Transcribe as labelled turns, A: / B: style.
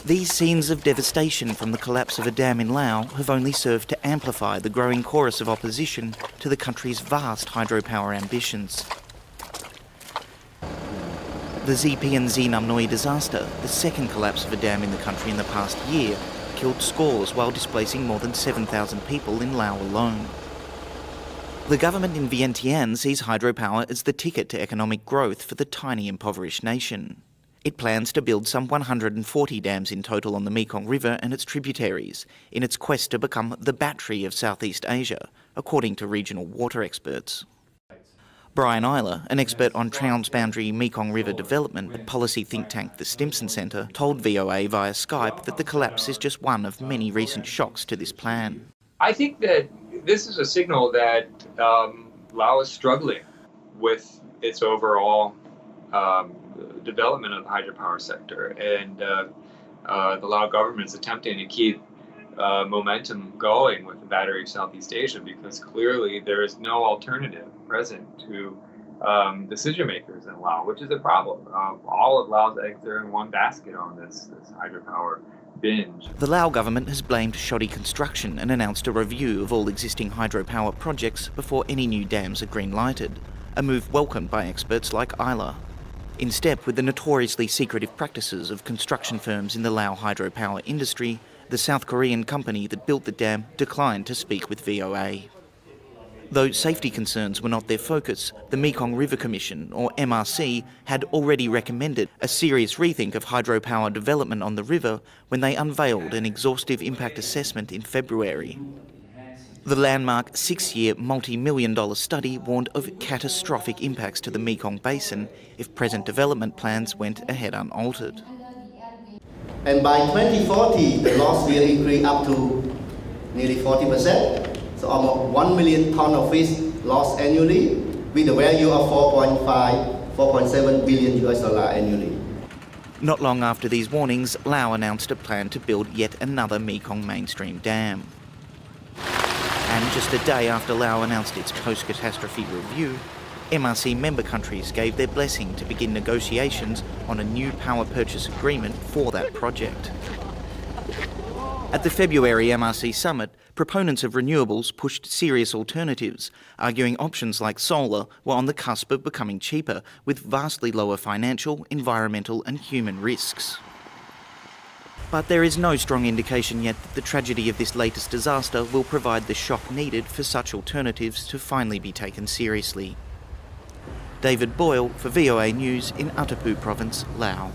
A: These scenes of devastation from the collapse of a dam in Laos have only served to amplify the growing chorus of opposition to the country's vast hydropower ambitions. The ZPNZ Nam Noi disaster, the second collapse of a dam in the country in the past year, killed scores while displacing more than 7,000 people in Laos alone. The government in Vientiane sees hydropower as the ticket to economic growth for the tiny impoverished nation. It plans to build some 140 dams in total on the Mekong River and its tributaries in its quest to become the battery of Southeast Asia, according to regional water experts. Brian Eiler, an expert on transboundary Mekong River development at policy think tank the Stimson Centre, told VOA via Skype that the collapse is just one of many recent shocks to this plan.
B: I think that this is a signal that Laos is struggling with its overall development of the hydropower sector, and the Lao government is attempting to keep momentum going with the battery of Southeast Asia because clearly there is no alternative present to decision makers in Laos, which is a problem. All of Laos' eggs are in one basket on this hydropower binge.
A: The Lao government has blamed shoddy construction and announced a review of all existing hydropower projects before any new dams are green-lighted, a move welcomed by experts like Eiler. In step with the notoriously secretive practices of construction firms in the Lao hydropower industry, the South Korean company that built the dam declined to speak with VOA. Though safety concerns were not their focus, the Mekong River Commission, or MRC, had already recommended a serious rethink of hydropower development on the river when they unveiled an exhaustive impact assessment in February. The landmark 6-year multi-million-dollar study warned of catastrophic impacts to the Mekong Basin if present development plans went ahead unaltered.
C: And by 2040, the loss will increase up to nearly 40%. So almost 1 million tons of fish lost annually with a value of 4.7 billion US dollar annually.
A: Not long after these warnings, Laos announced a plan to build yet another Mekong mainstream dam. And just a day after Laos announced its post-catastrophe review, MRC member countries gave their blessing to begin negotiations on a new power purchase agreement for that project. At the February MRC summit, proponents of renewables pushed serious alternatives, arguing options like solar were on the cusp of becoming cheaper, with vastly lower financial, environmental and human risks. But there is no strong indication yet that the tragedy of this latest disaster will provide the shock needed for such alternatives to finally be taken seriously. David Boyle for VOA News in Atapu Province, Laos.